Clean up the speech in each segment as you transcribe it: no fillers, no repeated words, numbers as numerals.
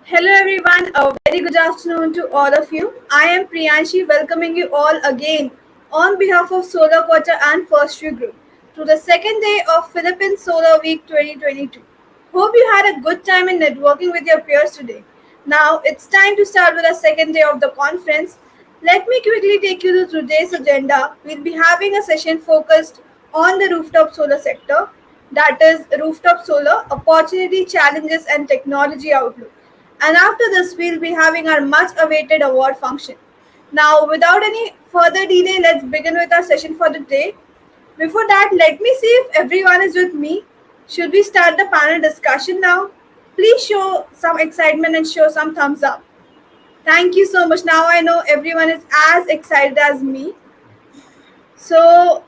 Hello everyone, a very good afternoon to all of you. I am Priyanshi welcoming you all again on behalf of Solar Quarter and First View Group to the second day of Philippines Solar Week 2022. Hope you had a good time in networking with your peers today. Now it's time to start with the second day of the conference. Let me quickly take you through today's agenda. We'll be having a session focused on the rooftop solar sector, that is, rooftop solar opportunity, challenges, and technology outlook. And after this, we'll be having our much awaited award function. Now, without any further delay, let's begin with our session for the day. Before that, let me see if everyone is with me. Should we start the panel discussion now? Please show some excitement and show some thumbs up. Thank you so much. Now I know everyone is as excited as me. So,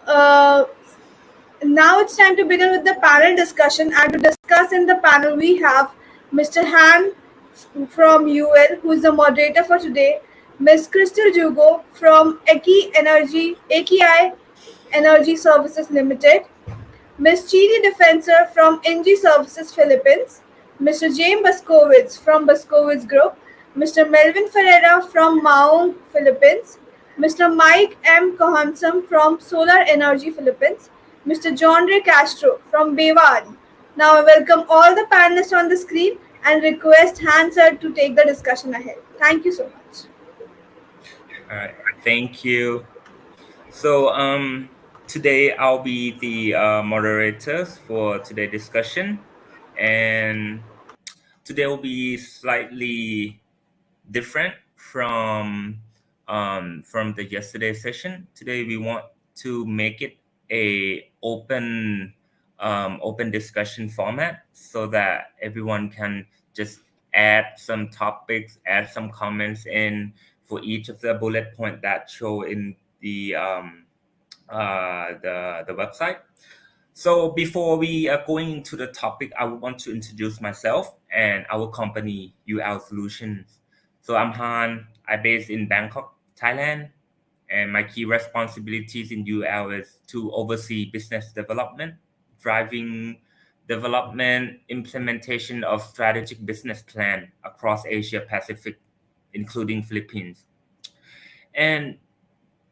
now it's time to begin with the panel discussion. And to discuss in the panel, we have Mr. Han from UL, who is the moderator for today, Ms. Crystal Jugo from AKI Energy Services Limited, Ms. Chidi Defensor from NG Services Philippines, Mr. James Baskowitz from Baskowitz Group, Mr. Melvin Ferreira from Maung, Philippines, Mr. Mike M. Kohansam from Solar Energy Philippines, Mr. John Ray Castro from Beva. Now I welcome all the panelists on the screen and request Hansard to take the discussion ahead. Thank you so much. All right, thank you. So, today I'll be the moderators for today's discussion, and today will be slightly different from the yesterday session. Today we want to make it a open discussion format so that everyone can just add some topics, add some comments in for each of the bullet point that show in the website. So before we are going into the topic, I would want to introduce myself and our company, UL Solutions. So I'm Han. I'm based in Bangkok, Thailand, and my key responsibilities in UL is to oversee business development, driving development, implementation of strategic business plan across Asia Pacific, including Philippines. And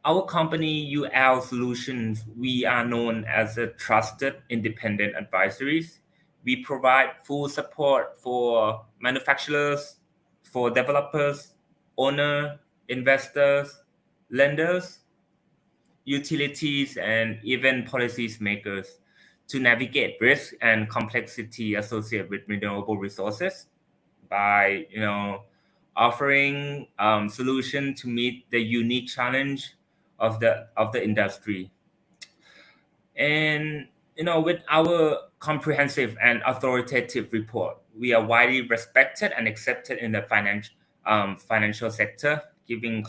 our company, UL Solutions, we are known as a trusted independent advisories. We provide full support for manufacturers, for developers, owner, investors, lenders, utilities, and even policies makers to navigate risk and complexity associated with renewable resources by offering solution to meet the unique challenge of the industry. And with our comprehensive and authoritative report, we are widely respected and accepted in the financial sector, giving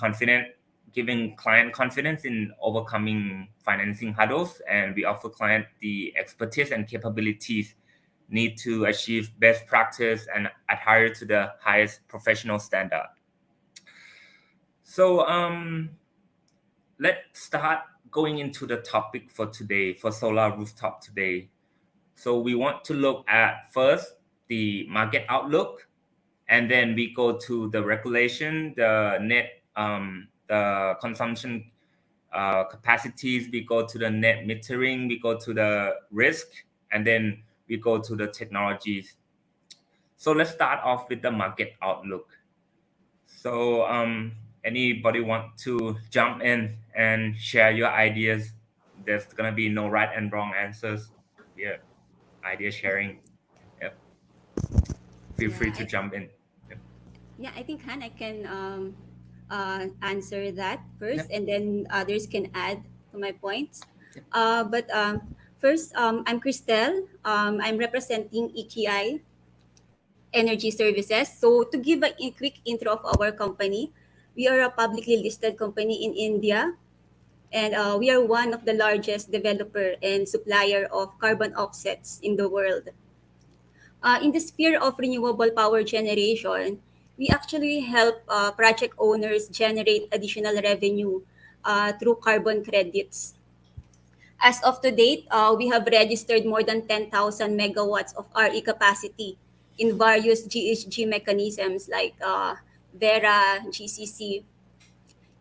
client confidence in overcoming financing hurdles, and we offer client the expertise and capabilities need to achieve best practice and adhere to the highest professional standard. So let's start going into the topic for today, for solar rooftop today. So we want to look at first the market outlook, and then we go to the regulation, the net, the consumption capacities. We go to the net metering. We go to the risk, and then we go to the technologies. So let's start off with the market outlook. So anybody want to jump in and share your ideas? There's gonna be no right and wrong answers. Yeah, idea sharing. Yep. Feel Yeah, free to jump in. Yep. I think Han, I can answer that first, Yep. and then others can add to my points. Yep. But First, I'm Christelle. I'm representing ETI Energy Services. So, to give a quick intro of our company, we are a publicly listed company in India, and we are one of the largest developer and supplier of carbon offsets in the world. In the sphere of renewable power generation, we actually help project owners generate additional revenue through carbon credits. As of to date, we have registered more than 10,000 megawatts of RE capacity in various GHG mechanisms like Vera, GCC,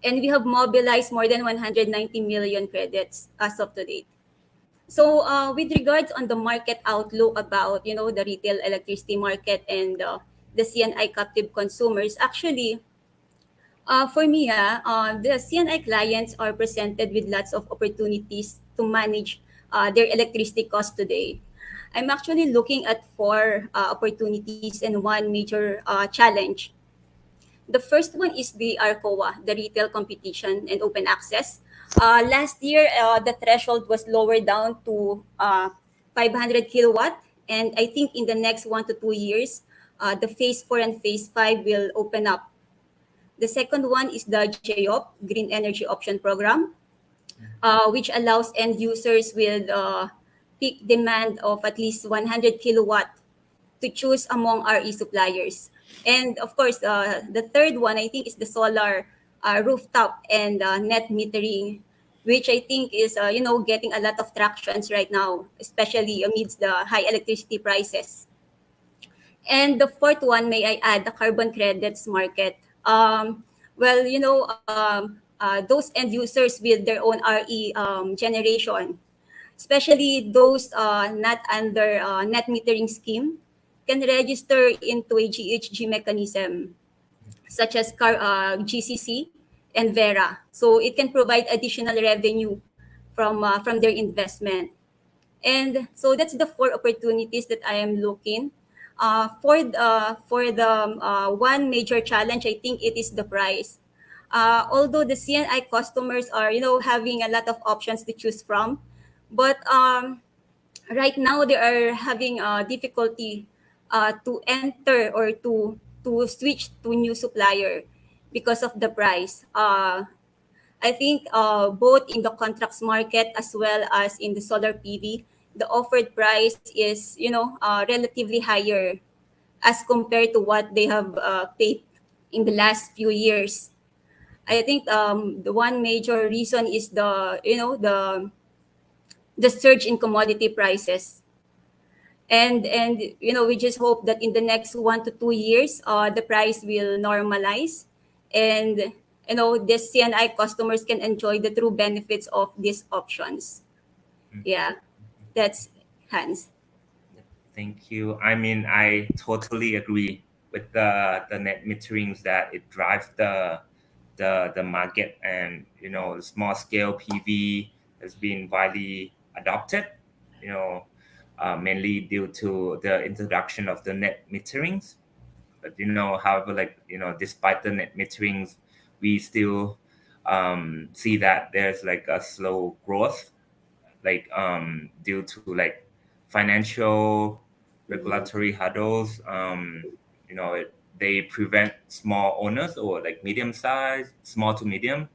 and we have mobilized more than 190 million credits as of today. So, with regards on the market outlook about the retail electricity market and the CNI captive consumers, actually, for me, the CNI clients are presented with lots of opportunities to manage their electricity costs today. I'm actually looking at four opportunities and one major challenge. The first one is the ARCOA, the retail competition and open access. Last year, the threshold was lowered down to 500 kilowatt, and I think in the next 1 to 2 years, the phase 4 and phase 5 will open up. The second one is the JOP, Green Energy Option Program, which allows end users with peak demand of at least 100 kilowatt to choose among RE suppliers. And of course, the third one I think is the solar rooftop and net metering, which I think is getting a lot of tractions right now, especially amidst the high electricity prices. And the fourth one, may I add, the carbon credits market. Well, those end users with their own RE generation, especially those not under net metering scheme, can register into a GHG mechanism such as GCC and Vera. So it can provide additional revenue from their investment. And so that's the four opportunities that I am looking. For the one major challenge, I think it is the price. Although the CNI customers are having a lot of options to choose from, but right now they are having difficulty to enter or to switch to new supplier because of the price. I think both in the contracts market as well as in the solar PV, the offered price is relatively higher as compared to what they have paid in the last few years. I think the one major reason is the surge in commodity prices, and we just hope that in the next 1 to 2 years, the price will normalize, and the CNI customers can enjoy the true benefits of these options. Yeah, that's Hans. Thank you. I mean, I totally agree with the net meterings that it drives the market, and small scale PV has been widely adopted. You know, mainly due to the introduction of the net meterings. But however, like despite the net meterings, we still see that there's like a slow growth, like due to like financial regulatory hurdles. They prevent small owners or like medium size, small to medium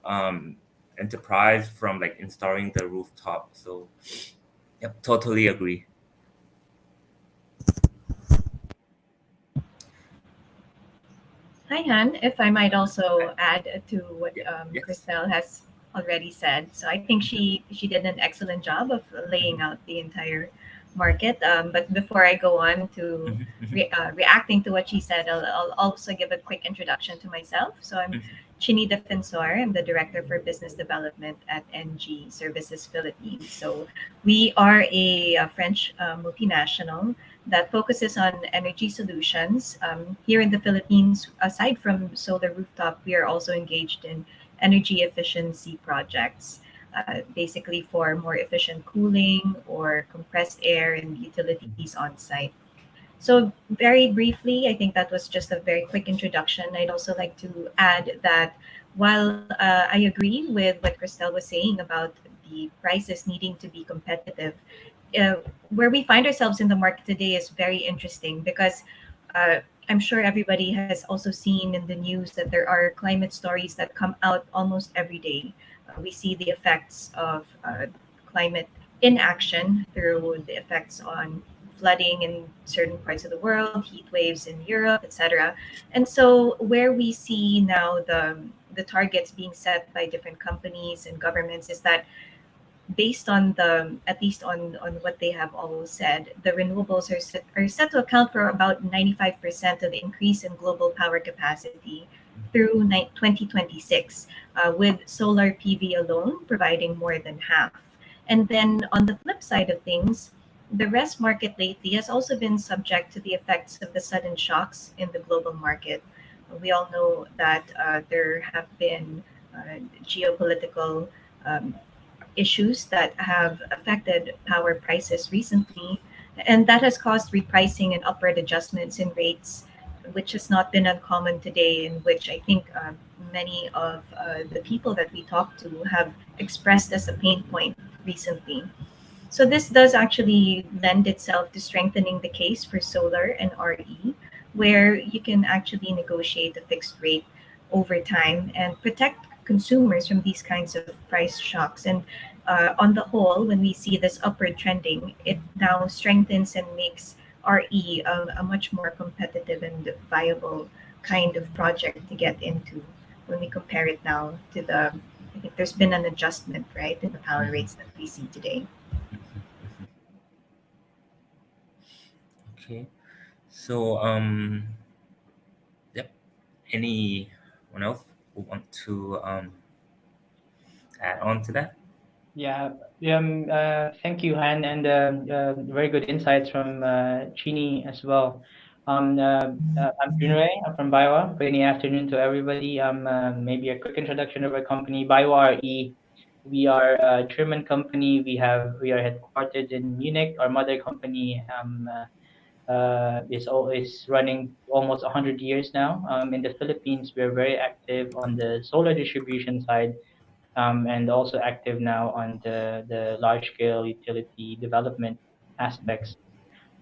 um, enterprise from like installing the rooftop. So, yep, totally agree. Hi, Han. If I might also add to what Yeah. Yes. Christelle has already said, so I think she did an excellent job of laying out the entire market. But before I go on to Mhm, mhm, reacting to what she said, I'll also give a quick introduction to myself. So I'm mhm, Chini Defensor. I'm the Director for Business Development at NG Services Philippines. So we are a French multinational that focuses on energy solutions. Here in the Philippines, aside from solar rooftop, we are also engaged in energy efficiency projects, basically for more efficient cooling or compressed air and utilities on site. So, very briefly, I think that was just a very quick introduction. I'd also like to add that while I agree with what Christelle was saying about the prices needing to be competitive, uh, where we find ourselves in the market today is very interesting because I'm sure everybody has also seen in the news that there are climate stories that come out almost every day. We see the effects of climate inaction through the effects on flooding in certain parts of the world, heat waves in Europe, etc. And so, where we see now the targets being set by different companies and governments is that based on the at least on what they have all said, the renewables are set to account for about 95% of the increase in global power capacity through 2026, with solar PV alone providing more than half. And then on the flip side of things, the rest market lately has also been subject to the effects of the sudden shocks in the global market. We all know that there have been geopolitical um, issues that have affected power prices recently, and that has caused repricing and upward adjustments in rates, which has not been uncommon today, in which I think many of the people that we talk to have expressed as a pain point recently. So this does actually lend itself to strengthening the case for solar and RE, where you can actually negotiate a fixed rate over time and protect consumers from these kinds of price shocks. And on the whole, when we see this upward trending, it now strengthens and makes RE a much more competitive and viable kind of project to get into when we compare it now to the. I think there's been an adjustment, right, in the power Mhm. rates that we see today. Okay. So, yep. Anyone else who want to add on to that? Yeah, thank you, Han, and very good insights from Chini as well. I'm Junrei. I'm from Biowa. Rainy afternoon to everybody. Maybe a quick introduction of our company, Biowa RE. We are a German company. We are headquartered in Munich. Our mother company is running almost 100 years now. In the Philippines, we're very active on the solar distribution side, and also active now on the large scale utility development aspects.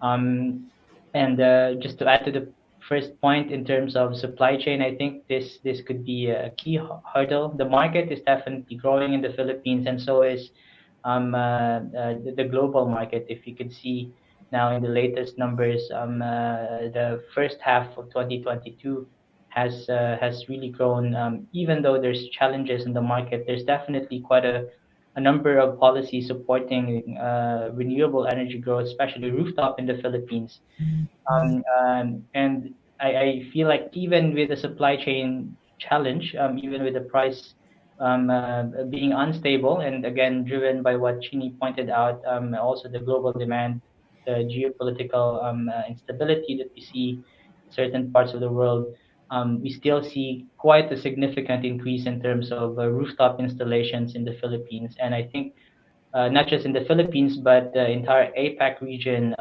Um, and just to add to the first point in terms of supply chain, I think this could be a key hurdle. The market is definitely growing in the Philippines, and so is the global market. If you could see now in the latest numbers, the first half of 2022 has really grown. Even though there's challenges in the market, there's definitely quite a number of policies supporting renewable energy growth, especially rooftop in the Philippines. And I feel like even with the supply chain challenge, even with the price being unstable, and again driven by what Chini pointed out, also the global demand, the geopolitical instability that we see in certain parts of the world, we still see quite a significant increase in terms of rooftop installations in the Philippines. And I think not just in the Philippines, but the entire APAC region.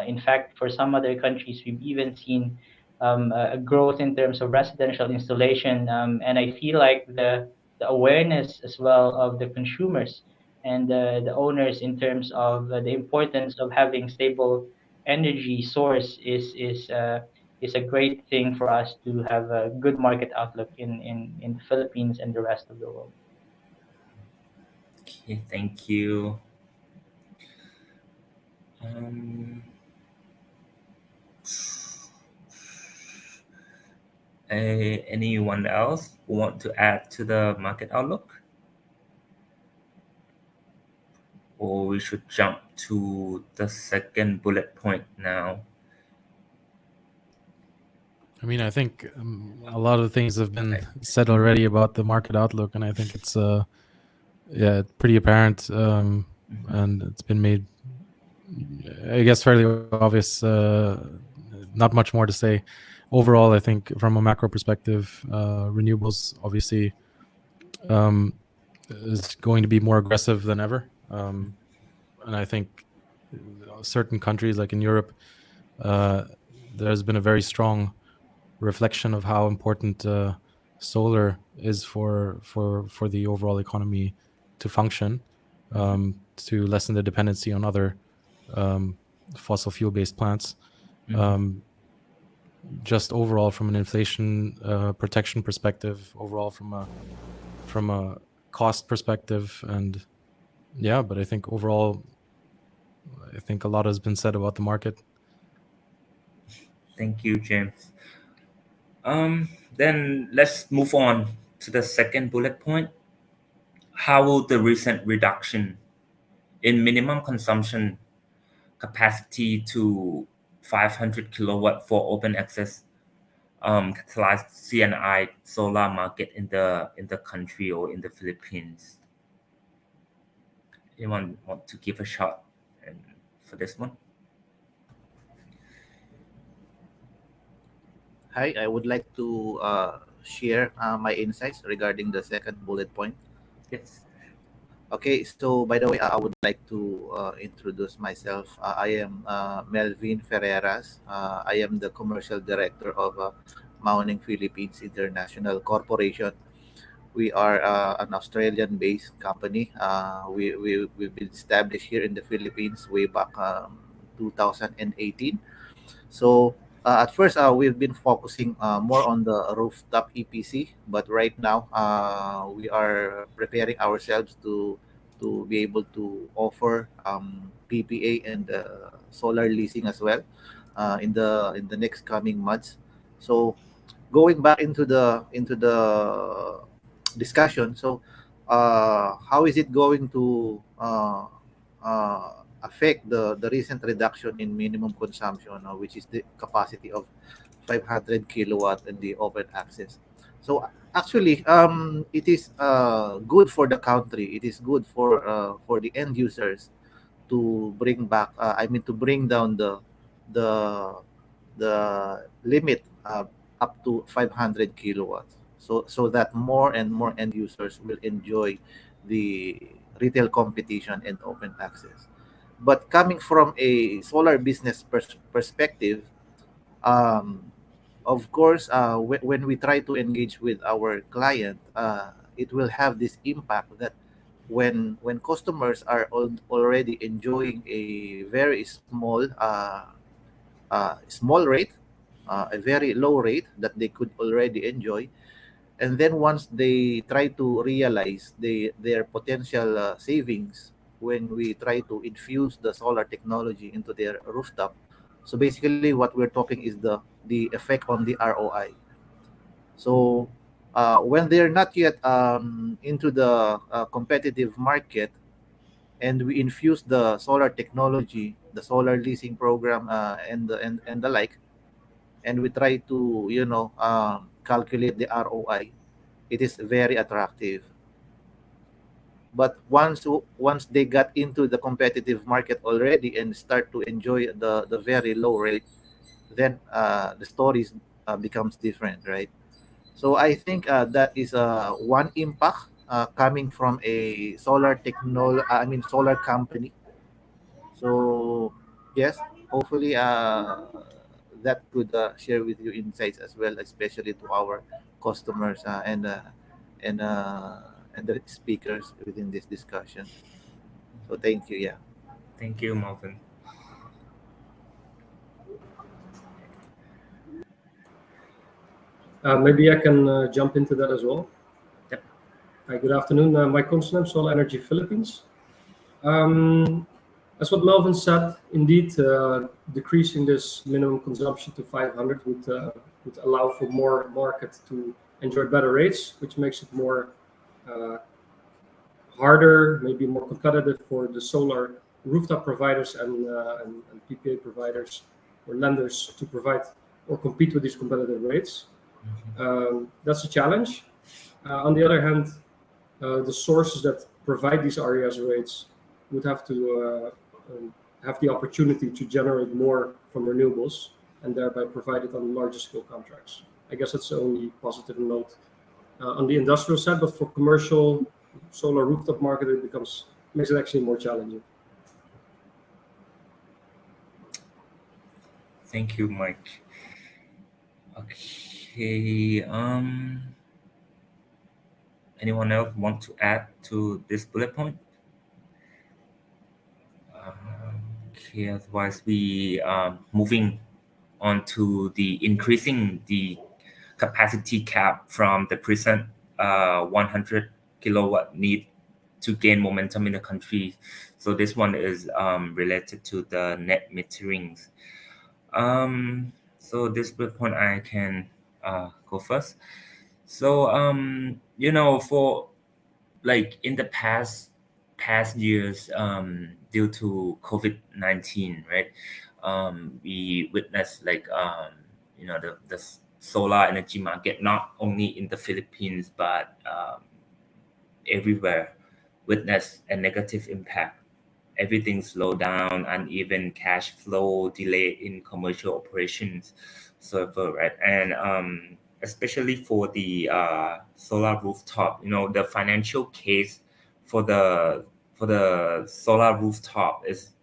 In fact, for some other countries, we've even seen a growth in terms of residential installation. And I feel like the awareness as well of the consumers and the owners in terms of the importance of having stable energy source is a great thing for us to have a good market outlook in the Philippines and the rest of the world. Okay, thank you. Um, anyone else who want to add to the market outlook, or we should jump to the second bullet point now? I mean, I think a lot of the things have been Okay. said already about the market outlook, and I think it's yeah, pretty apparent, and it's been made, I guess, fairly obvious. Not much more to say. Overall, I think from a macro perspective, renewables obviously is going to be more aggressive than ever, and I think certain countries, like in Europe, there's been a very strong reflection of how important solar is for the overall economy to function, to lessen the dependency on other fossil fuel based plants. Just overall from an inflation protection perspective, overall from a cost perspective, and yeah, but I think overall, I think a lot has been said about the market. Thank you, James. Then let's move on to the second bullet point. How will the recent reduction in minimum consumption capacity to 500 kilowatt for open access catalyzed CNI solar market in the country or in the Philippines. Anyone want to give a shot and for this one? Hi, I would like to share my insights regarding the second bullet point. Yes. Okay, so by the way, I would like to introduce myself. I am Melvin Ferreras. I am the commercial director of Mauning Philippines International Corporation. We are an Australian-based company. We've been established here in the Philippines way back 2018. So at first, we've been focusing more on the rooftop EPC, but right now we are preparing ourselves to be able to offer PPA and solar leasing as well in the next coming months. So going back into the discussion, so how is it going to affect the recent reduction in minimum consumption, which is the capacity of 500 kilowatt in the open access? So actually, it is good for the country. It is good for the end users to bring back. I mean, to bring down the the limit up to 500 kilowatts, so that more and more end users will enjoy the retail competition and open access. But coming from a solar business perspective, um, of course, when we try to engage with our client, it will have this impact that when customers are already enjoying a very small rate, a very low rate that they could already enjoy, and then once they try to realize their potential savings when we try to infuse the solar technology into their rooftop. So basically, what we're talking is the effect on the ROI. So when they're not yet into the competitive market, and we infuse the solar technology, the solar leasing program, and the like, and we try to calculate the ROI, it is very attractive. But once they got into the competitive market already and start to enjoy the very low rate, then the stories becomes different, right? So I think that is one impact coming from a solar company. So yes, hopefully that could share with you insights as well, especially to our customers and uh, and the speakers within this discussion. So thank you. Yeah. Thank you, Marvin. Maybe I can jump into that as well. Yep. Hi, good afternoon. My Consunem Solar Energy Philippines. Um, as what Melvin said, indeed, decreasing this minimum consumption to 500 would allow for more market to enjoy better rates, which makes it more uh, harder, maybe more competitive for the solar rooftop providers and PPA providers or lenders to provide or compete with these competitive rates. That's a challenge. On the other hand, the sources that provide these RES rates would have to have the opportunity to generate more from renewables and thereby provide it on larger scale contracts. I guess that's the only positive note on the industrial side, but for commercial solar rooftop market, it makes it actually more challenging. Thank you, Mike. Okay. Anyone else want to add to this bullet point? Okay. Otherwise, we moving on to the increasing the capacity cap from the present 100 kilowatt need to gain momentum in the country. So this one is related to the net metering. So this bullet point I can go first. So for like in the past past years, due to COVID-19, right? We witnessed like the solar energy market not only in the Philippines but everywhere witnessed a negative impact. Everything slowed down, uneven cash flow, delay in commercial operations, so forth, right? And especially for the solar rooftop, the financial case for the solar rooftop is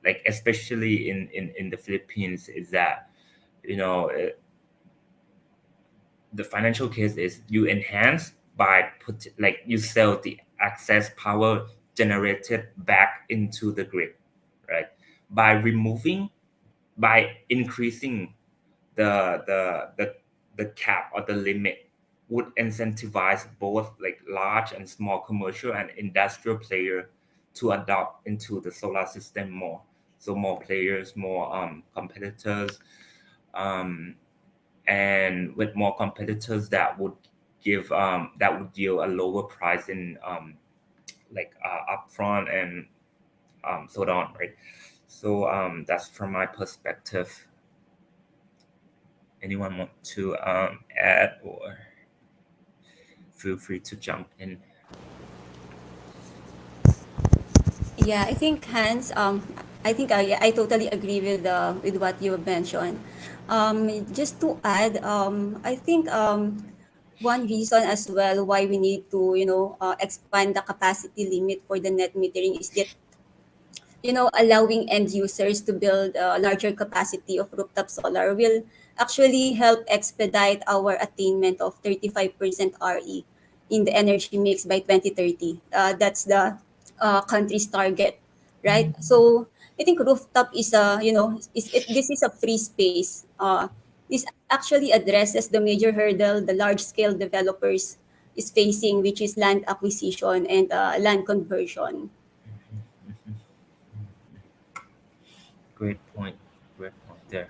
like, especially in the Philippines, is that you know it, the financial case is you enhance by like you sell the excess power generated back into the grid, right? By removing, by increasing the cap or the limit would incentivize both like large and small commercial and industrial player to adopt into the solar system more. So more players, more competitors, um, and with more competitors, that would yield a lower price in upfront and so on, right? So that's from my perspective. Anyone want to add, or feel free to jump in? Yeah, I think Hans, I think I totally agree with what you mentioned. Just to add, I think one reason as well why we need to expand the capacity limit for the net metering is that allowing end users to build a larger capacity of rooftop solar will actually help expedite our attainment of 35% RE in the energy mix by 2030. That's the country's target, right? So I think rooftop is this is a free space. This actually addresses the major hurdle the large scale developers is facing, which is land acquisition and land conversion. Great point. Great point there.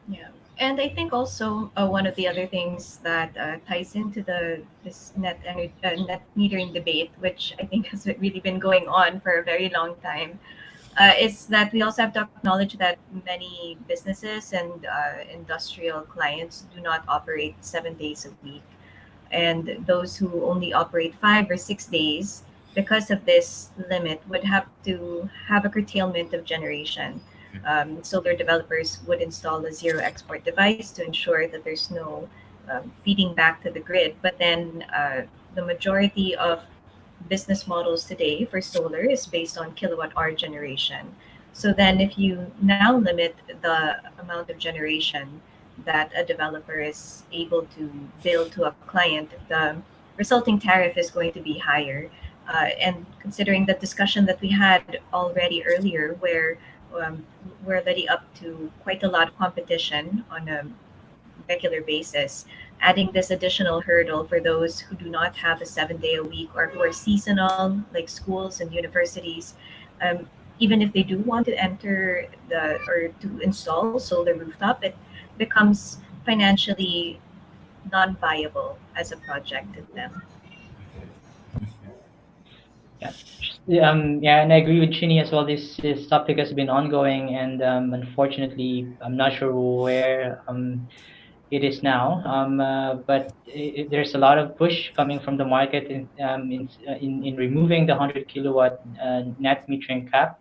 Yeah, and I think also one of the other things that ties into the this net metering debate, which I think has really been going on for a very long time, is that we also have to acknowledge that many businesses and industrial clients do not operate 7 days a week, and those who only operate 5 or 6 days because of this limit would have to have a curtailment of generation. Solar developers would install a zero export device to ensure that there's no feeding back to the grid. But then the majority of business models today for solar is based on kilowatt hour generation. So then, if you now limit the amount of generation that a developer is able to bill to a client, the resulting tariff is going to be higher. And considering the discussion that we had already earlier, where we're already up to quite a lot of competition on a regular basis, adding this additional hurdle for those who do not have a 7 day a week or who are seasonal, like schools and universities, um, even if they do want to enter the or to install solar rooftop, it becomes financially non-viable as a project to them. Yeah. Yeah, and I agree with Chini as well. This topic has been ongoing, and unfortunately, I'm not sure where it is now. But there's a lot of push coming from the market in removing the 100 kilowatt net metering cap,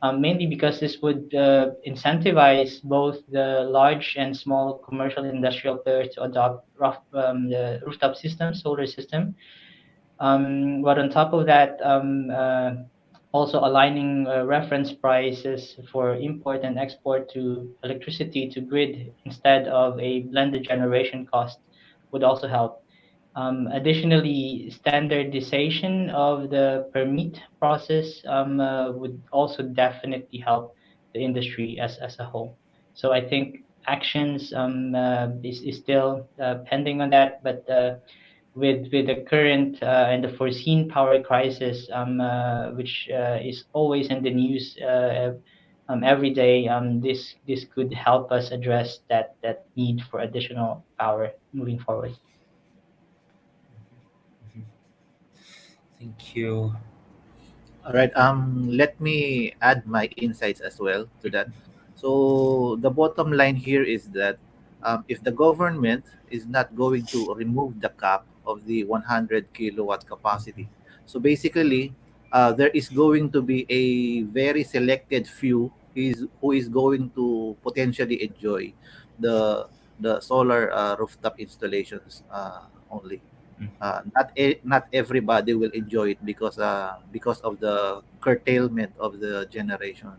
mainly because this would incentivize both the large and small commercial and industrial players to adopt the rooftop system, solar system. But on top of that, also aligning reference prices for import and export to electricity to grid instead of a blended generation cost would also help. Additionally, standardization of the permit process would also definitely help the industry as a whole. So I think actions is still pending on that, but with the current and the foreseen power crisis, which is always in the news every day, this could help us address that need for additional power moving forward. Thank you. All right. Let me add my insights as well to that. So the bottom line here is that if the government is not going to remove the cap of the 100 kilowatt capacity, so basically, there is going to be a very selected few who is going to potentially enjoy the the solar rooftop installations only. Not everybody will enjoy it because of the curtailment of the generation.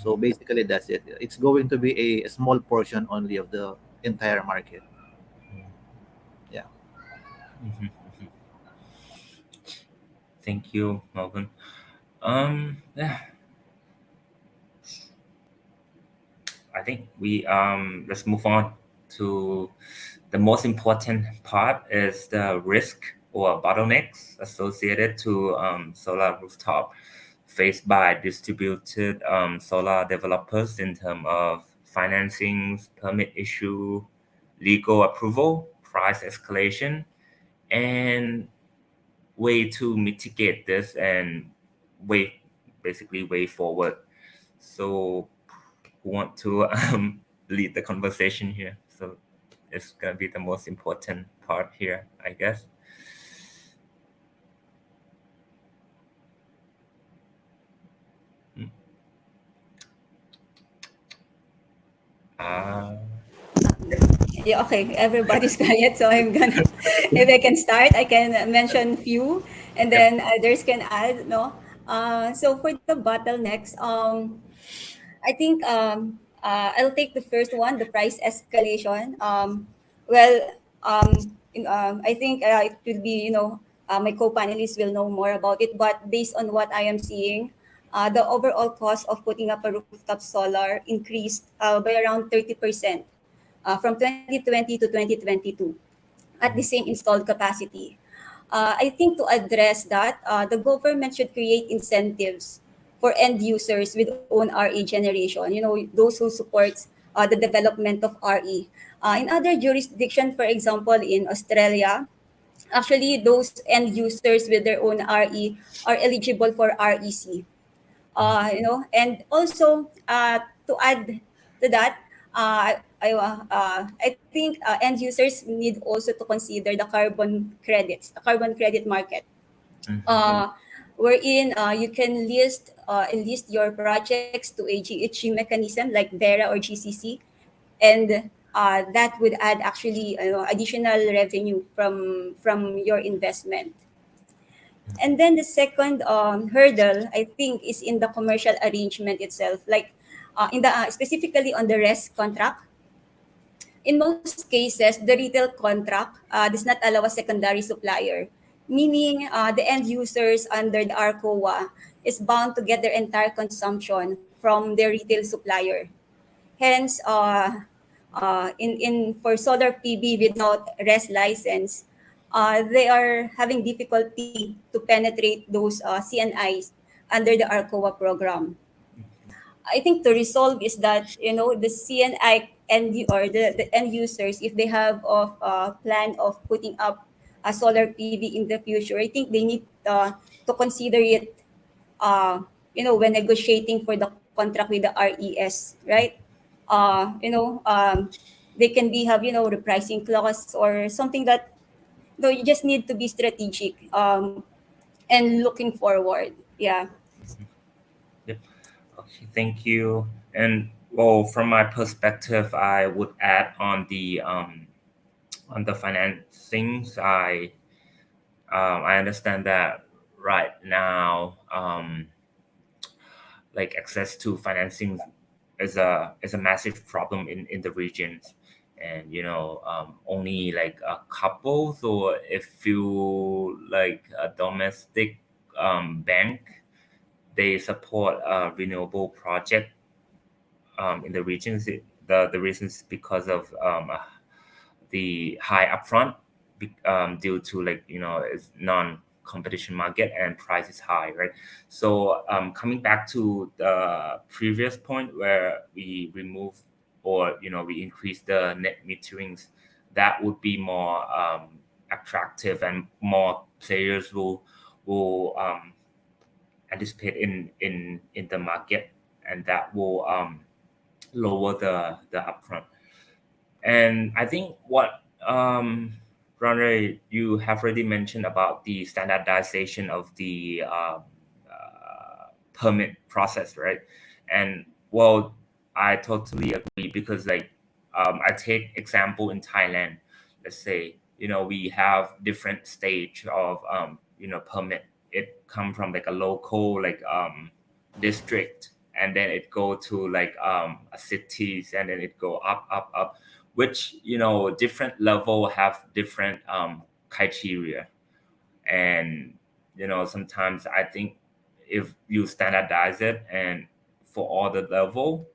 So Mhm. basically, that's it. It's going to be a small portion only of the entire market. Yeah. Mhm. Mhm. Thank you, Melvin. Yeah, I think we let's move on to the most important part is the risk or bottlenecks associated to solar rooftop faced by distributed solar developers in terms of financing, permit issue, legal approval, price escalation, and way to mitigate this and way basically way forward. So who want to lead the conversation here? So it's gonna be the most important part here, I guess. Mm. Uh, Yeah, okay. Everybody's quiet, so I'm gonna. If I can start, I can mention few, and yep. then others can add. No. So for the bottlenecks, I think I'll take the first one, the price escalation. Well, I think it will be, my co-panelists will know more about it. But based on what I am seeing, the overall cost of putting up a rooftop solar increased by around 30% from 2020 to 2022 at the same installed capacity. I think to address that, the government should create incentives for end users with own RE generation, those who supports the development of RE. In other jurisdictions, for example, in Australia, actually those end users with their own RE are eligible for REC. And also to add to that, I think end users need also to consider the carbon credits, the carbon credit market, Mhm. uh, wherein you can list your projects to a GHG mechanism like Vera or GCC, and that would add actually additional revenue from your investment. And then the second hurdle, I think, is in the commercial arrangement itself, like in the specifically on the rest contract. In most cases, the retail contract does not allow a secondary supplier, meaning the end users under the ARCOA is bound to get their entire consumption from their retail supplier. Hence, in for solar PV without RES license, they are having difficulty to penetrate those CNIs under the ARCOA program. I think to resolve is that the CNI or the end users, if they have of plan of putting up a solar PV in the future, I think they need to consider it when negotiating for the contract with the RES, right? They can be have repricing clause or something that you just need to be strategic and looking forward. Yeah. Yep. Okay, thank you. And well, from my perspective, I would add on the financings. I understand that right now, like access to financing is a massive problem in the regions, and only like a couple or a few like a domestic bank they support a renewable project in the regions. The reasons because of the high upfront due to like it's non-competition market and price is high, right? So coming back to the previous point where we remove or we increase the net meterings, that would be more attractive and more players will anticipate in the market, and that will lower the upfront. And I think what Ronre, you have already mentioned about the standardization of the permit process, right? And well, I totally agree because like I take example in Thailand. Let's say we have different stage of permit. It come from like a local like district, and then it go to like a cities, and then it go up, which different level have different criteria. And sometimes I think if you standardize it and for all the level,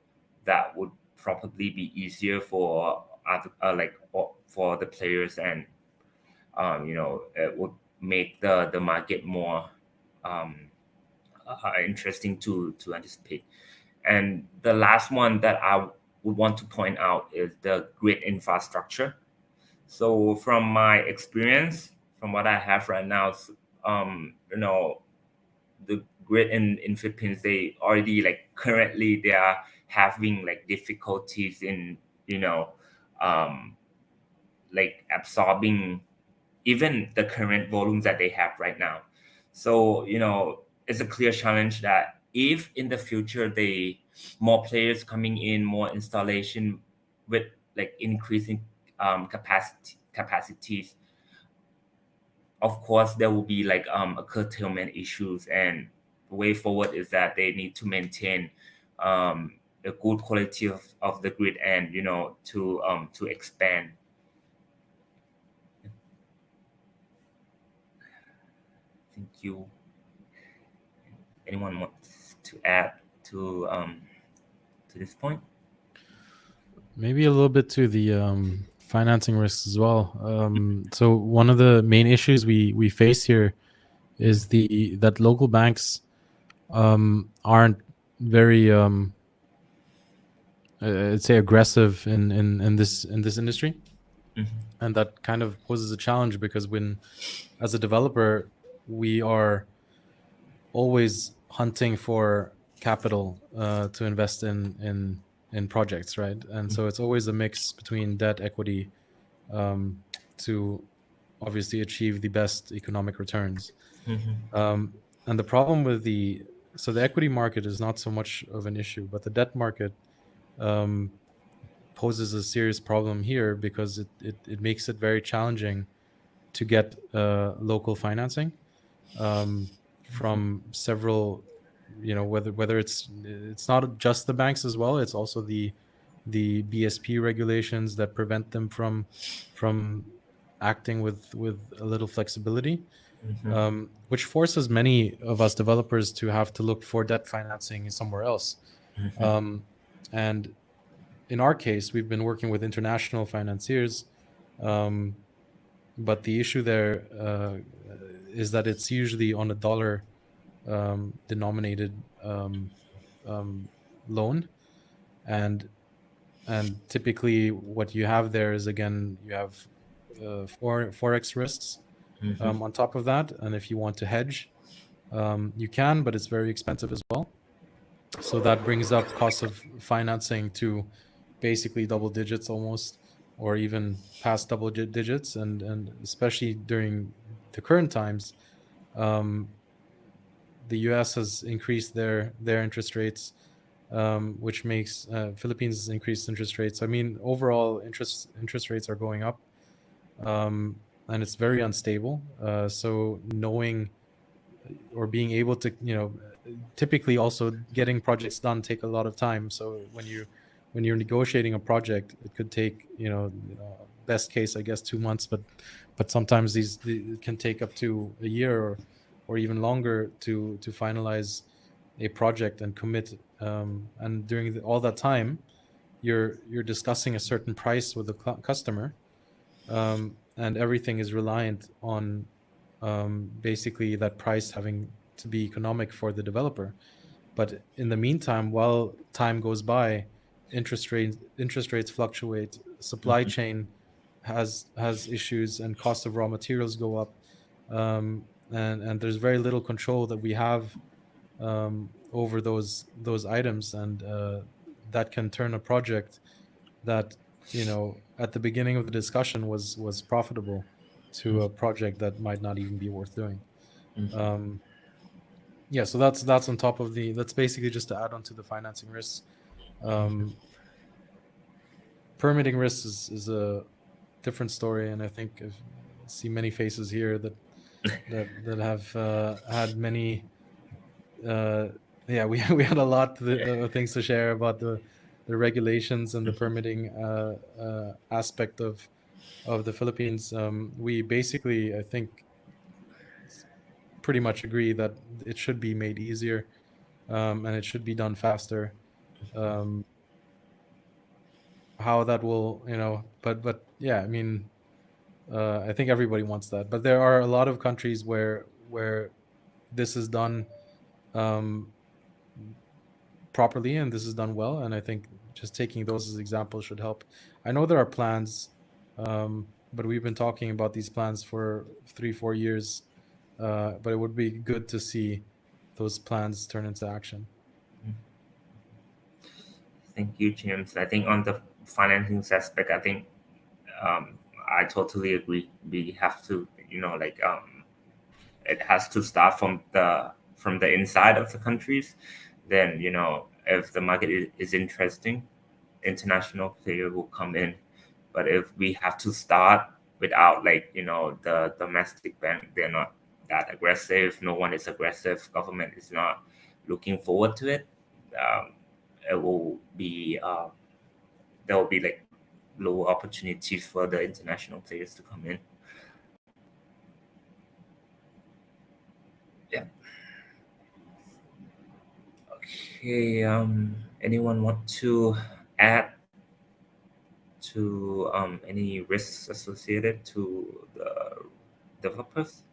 that would probably be easier for other for the players, and it would make the market more interesting to anticipate. And the last one that I would want to point out is the grid infrastructure. So from my experience, from what I have right now, the grid in Philippines, they already like currently they are having like difficulties in um, like absorbing even the current volumes that they have right now. So it's a clear challenge that if in the future they more players coming in, more installation with like increasing capacities, of course there will be like a curtailment issues. And the way forward is that they need to maintain a good quality of the grid, and to expand. Thank you. Anyone wants to add to this point? Maybe a little bit to the financing risks as well. So one of the main issues we face here is that local banks aren't very I'd say aggressive in this industry. Mm-hmm. And that kind of poses a challenge because as a developer, we are always hunting for capital to invest in projects, right? And so it's always a mix between debt, equity, to obviously achieve the best economic returns. Mm-hmm. And the problem with the equity market is not so much of an issue, but the debt market poses a serious problem here because it makes it very challenging to get local financing from several, whether it's not just the banks as well, it's also the BSP regulations that prevent them from acting with a little flexibility, Mm-hmm. which forces many of us developers to have to look for debt financing somewhere else. Mm-hmm. And in our case, we've been working with international financiers, but the issue there is that it's usually on a dollar denominated loan, and typically what you have there is, again, you have forex risks Mm-hmm. on top of that. And if you want to hedge, you can, but it's very expensive as well. So that brings up costs of financing to basically double digits almost, or even past double digits. And especially during the current times, the US has increased their interest rates, which makes Philippines increased interest rates. I mean, overall interest rates are going up, and it's very unstable. So knowing or being able to, typically also getting projects done take a lot of time. So when you're negotiating a project, it could take, best case, I guess, 2 months, but sometimes it can take up to a year or even longer to finalize a project and commit. And during all that time, you're discussing a certain price with the customer, and everything is reliant on basically that price having to be economic for the developer. But in the meantime, while time goes by, interest rates fluctuate, supply chain has issues, and cost of raw materials go up, and there's very little control that we have over those items, and that can turn a project that, at the beginning of the discussion was profitable to a project that might not even be worth doing. Um, yeah, so that's on top of that's basically just to add on to the financing risks. Um, permitting risks is a different story, and I think I see many faces here that have had many. Yeah, we had a lot of things to share about the regulations and the permitting aspect of the Philippines. We basically, I think, pretty much agree that it should be made easier, and it should be done faster. Um, how that will, but yeah, I mean, I think everybody wants that, but there are a lot of countries where this is done um, properly and this is done well, and I think just taking those as examples should help. I know there are plans, but we've been talking about these plans for 3-4 years, but it would be good to see those plans turn into action. Thank you, James. I think on the financing aspect, I think I totally agree. We have to, it has to start from the inside of the countries. Then, if the market is interesting, international player will come in. But if we have to start without, the domestic bank, they're not that aggressive. No one is aggressive. Government is not looking forward to it. Um, it will be there will be like low opportunities for the international players to come in. Yeah. Okay. Anyone want to add to any risks associated to the developers?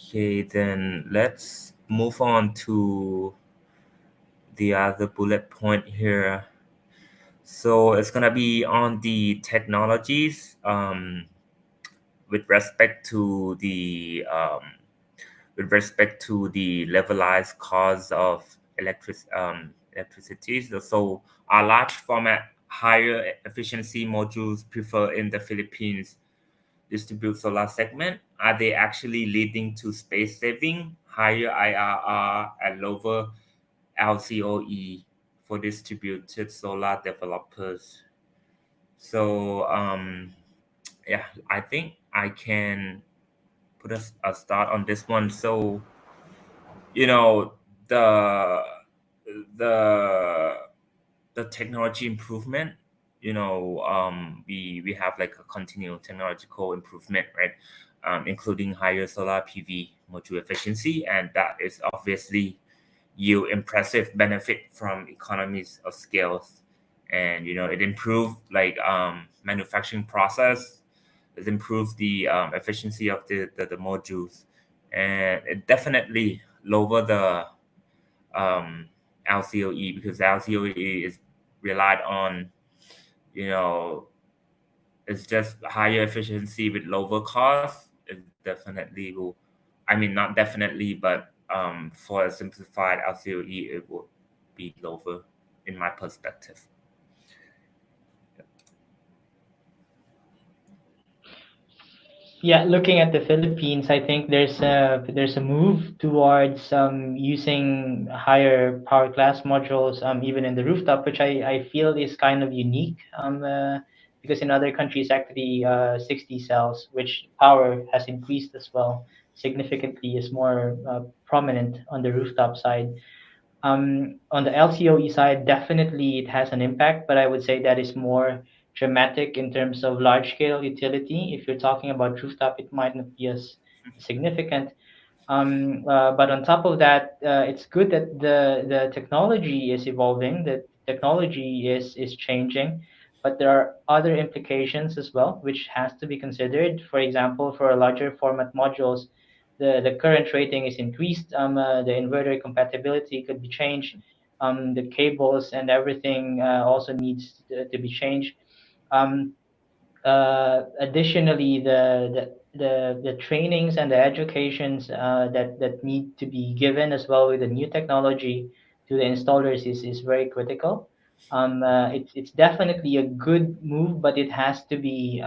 Okay, then let's move on to the other bullet point here. So it's gonna be on the technologies with respect to the levelized cost of electricity. So are large format higher efficiency modules preferred in the Philippines distribute solar segment? Are they actually leading to space saving, higher IRR, and lower LCOE for distributed solar developers? So yeah, I think I can put a start on this one. So you know the the the technology improvement, we have like a continual technological improvement, right? Including higher solar PV module efficiency, and that is obviously yield impressive benefit from economies of scales. And it improved like manufacturing process. It improved the efficiency of the modules, and it definitely lower the LCOE, because LCOE is relied on, you know, it's just higher efficiency with lower cost. It definitely will, I mean, not definitely, but for a simplified LCOE, it will be lower in my perspective. Yeah, looking at the Philippines, I think there's a move towards using higher power class modules, even in the rooftop, which I feel is kind of unique, because in other countries actually 60 cells, which power has increased as well significantly, is more prominent on the rooftop side. On the LCOE side, definitely it has an impact, but I would say that is more dramatic in terms of large scale utility. If you're talking about rooftop, it might not be as significant. But on top of that, it's good that the technology is evolving, the technology is changing, but there are other implications as well, which has to be considered. For example, for larger format modules, the current rating is increased, the inverter compatibility could be changed, the cables and everything also needs to be changed. Um, Additionally, the trainings and the educations that need to be given as well with the new technology to the installers is very critical. It's definitely a good move, but it has to be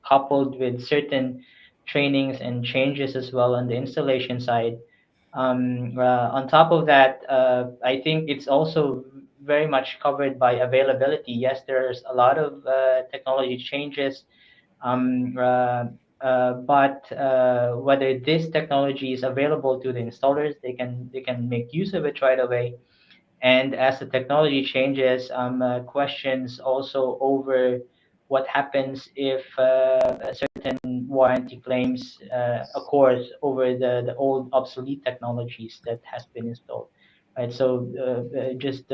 coupled with certain trainings and changes as well on the installation side. On top of that, I think it's also very much covered by availability. Yes, there's a lot of technology changes, but whether this technology is available to the installers, they can make use of it right away. And as the technology changes, questions also over what happens if a certain warranty claims occurs over the old obsolete technologies that has been installed, right? So just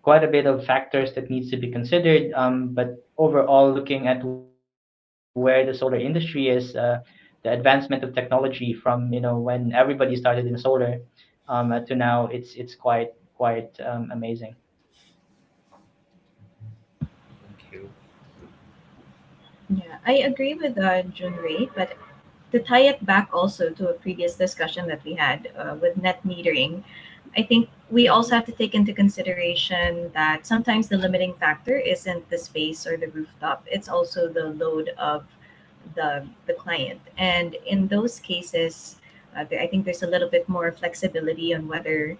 quite a bit of factors that needs to be considered. But overall, looking at where the solar industry is, the advancement of technology from when everybody started in solar to now, it's quite amazing. Thank you. Yeah, I agree with Junrei, but to tie it back also to a previous discussion that we had with net metering, I think we also have to take into consideration that sometimes the limiting factor isn't the space or the rooftop; it's also the load of the client. And in those cases, I think there's a little bit more flexibility on whether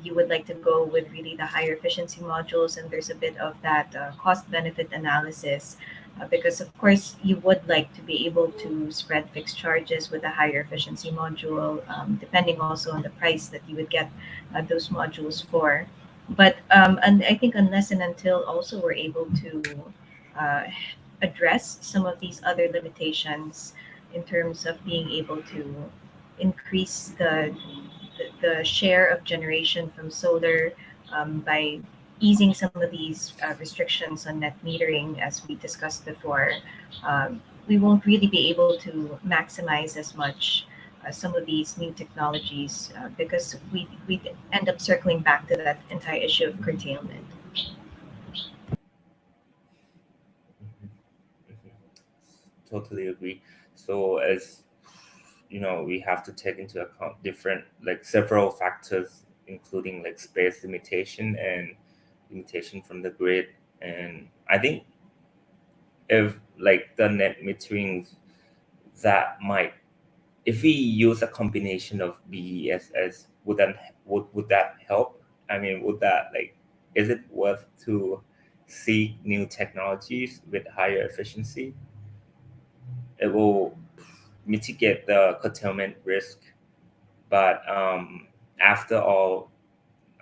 you would like to go with really the higher efficiency modules, and there's a bit of that cost benefit analysis. Because of course you would like to be able to spread fixed charges with a higher efficiency module, depending also on the price that you would get those modules for. But and I think unless and until also we're able to uh, address some of these other limitations in terms of being able to increase the share of generation from solar by easing some of these restrictions on net metering, as we discussed before, we won't really be able to maximize as much some of these new technologies because we end up circling back to that entire issue of curtailment. Mhm, mhm. Totally agree. So as you know, we have to take into account different, like several factors, including like space limitation and limitation from the grid. And I think if like the net metering, that might, if we use a combination of BESS, would that help? I mean, would that like, is it worth to seek new technologies with higher efficiency? It will mitigate the curtailment risk, but after all,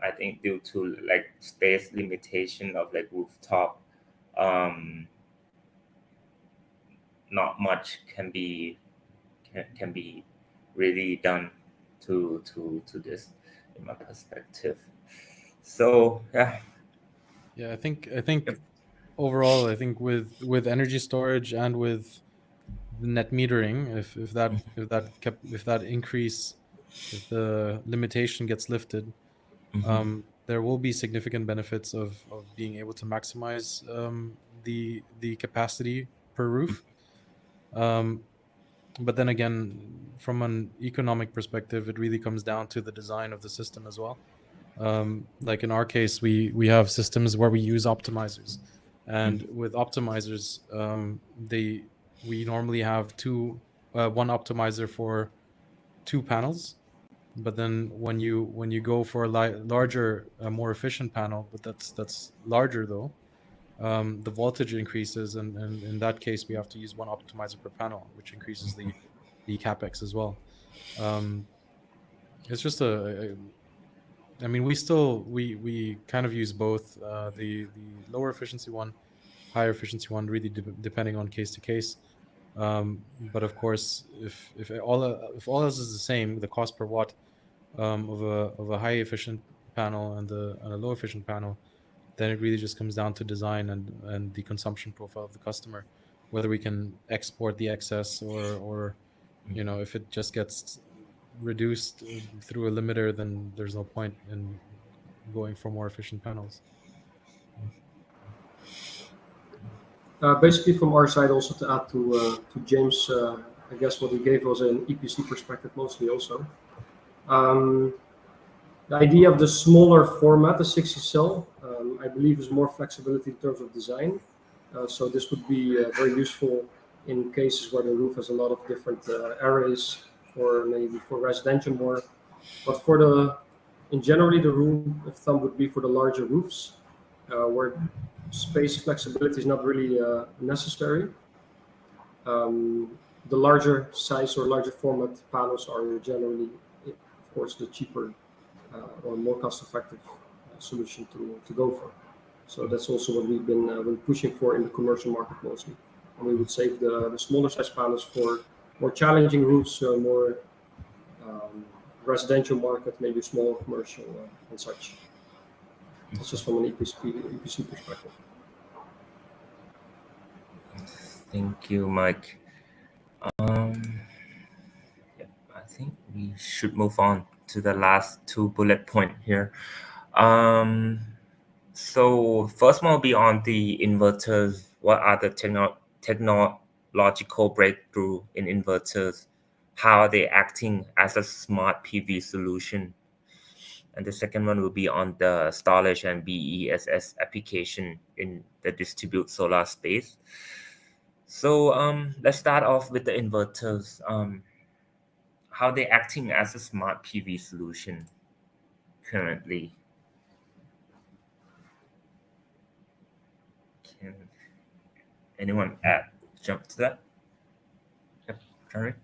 I think due to like space limitation of like rooftop, um, not much can be really done to this in my perspective. So yeah. Yeah, I think overall, I think with energy storage and with the net metering, if that increase, if the limitation gets lifted, Mhm. there will be significant benefits of being able to maximize the capacity per roof. Um, but then again, from an economic perspective, it really comes down to the design of the system as well. Like in our case, we have systems where we use optimizers, and with optimizers, they we normally have one optimizer for two panels. But then when you go for a larger, more efficient panel, but that's larger though, the voltage increases, and in that case, we have to use one optimizer per panel, which increases the capex as well. Um, it's just I mean, we kind of use both, the lower efficiency one, higher efficiency one, really depending on case to case. But of course, if all else is the same, the cost per watt of a high efficient panel and a low efficient panel, then it really just comes down to design and the consumption profile of the customer, whether we can export the excess, or if it just gets reduced through a limiter, then there's no point in going for more efficient panels. Basically, from our side, also to add to James, I guess what he gave was an EPC perspective mostly also. Um, the idea of the smaller format, the 60 cell, I believe is more flexibility in terms of design. So this would be very useful in cases where the roof has a lot of different areas, or maybe for residential more. But in generally, the rule of thumb would be for the larger roofs, where space flexibility is not really necessary. The larger size or larger format panels are generally, of course, the cheaper or more cost-effective solution to go for. So that's also what we've been pushing for in the commercial market mostly. And we would save the smaller size panels for more challenging roofs, more um, residential market, maybe small commercial and such. That's just from an EPC perspective. Thank you, Mike. Um, yeah, I think we should move on to the last two bullet point here. Um, so first one will be on the inverters. What are the technological breakthrough in inverters? How are they acting as a smart PV solution? And the second one will be on the storage and BESS application in the distributed solar space. So let's start off with the inverters. How they acting as a smart PV solution currently? Can anyone jump to that? Yep, Karen?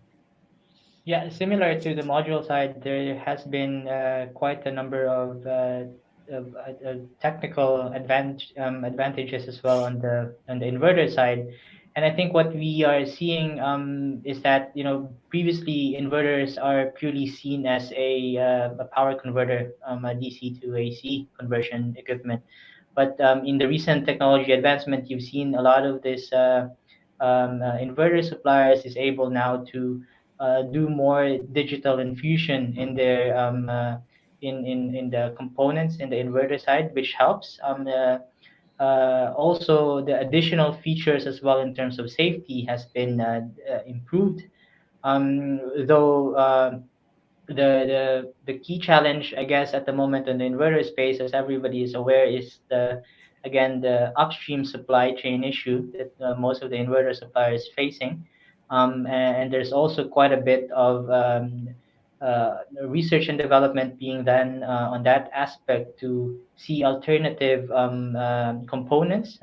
Yeah, similar to the module side, there has been quite a number of technical advantages as well on the inverter side. And I think what we are seeing is that previously inverters are purely seen as a power converter, a DC to AC conversion equipment. But in the recent technology advancement, you've seen a lot of this inverter suppliers is able now to do more digital infusion in their in the components in the inverter side, which helps. Also, the additional features as well in terms of safety has been improved. Though the key challenge, I guess, at the moment in the inverter space, as everybody is aware, is the upstream supply chain issue that most of the inverter suppliers facing. And there's also quite a bit of research and development being done on that aspect to see alternative components.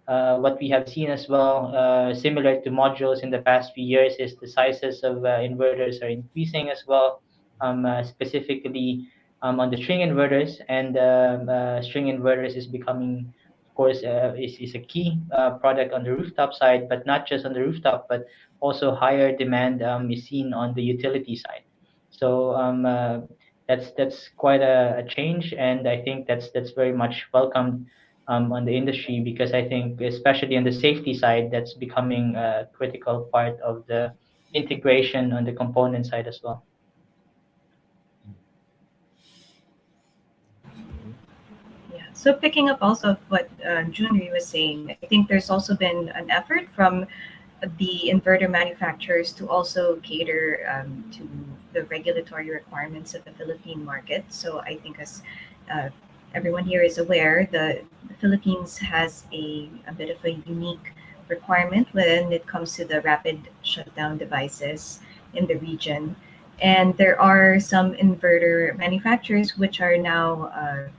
What we have seen as well, similar to modules in the past few years, is the sizes of inverters are increasing as well, specifically on the string inverters. And string inverters is becoming, of course, is a key product on the rooftop side, but not just on the rooftop, but also higher demand is seen on the utility side. So that's quite a change, and I think that's very much welcomed on the industry, because I think especially on the safety side, that's becoming a critical part of the integration on the component side as well. Yeah. So picking up also of what Junri was saying, I think there's also been an effort from the inverter manufacturers to also cater to the regulatory requirements of the Philippine market. So I think as uh, everyone here is aware, the Philippines has a bit of a unique requirement when it comes to the rapid shutdown devices in the region. And there are some inverter manufacturers which are now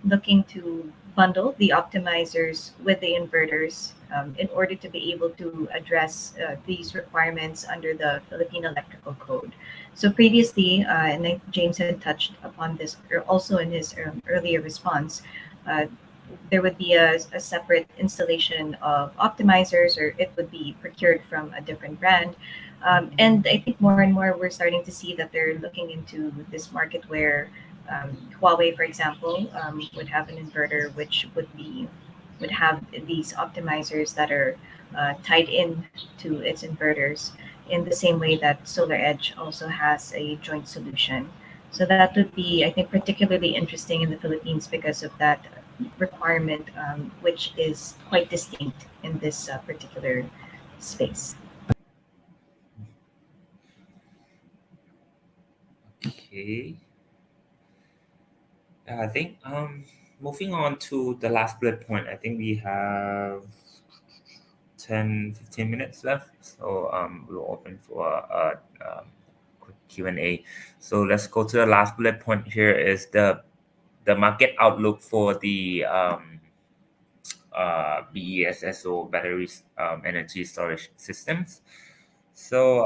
looking to bundle the optimizers with the inverters in order to be able to address these requirements under the Philippine Electrical Code. So previously, and I think James had touched upon this also in his earlier response, uh, there would be a separate installation of optimizers, or it would be procured from a different brand. And I think more and more we're starting to see that they're looking into this market where Huawei, for example, would have an inverter which would have these optimizers that are tied in to its inverters in the same way that Solar Edge also has a joint solution. So that would be, I think, particularly interesting in the Philippines because of that requirement, which is quite distinct in this particular space. Okay. I think moving on to the last bullet point, I think we have 10-15 minutes left. So we'll open for a quick Q&A. So let's go to the last bullet point here is the market outlook for the BESS or batteries energy storage systems. So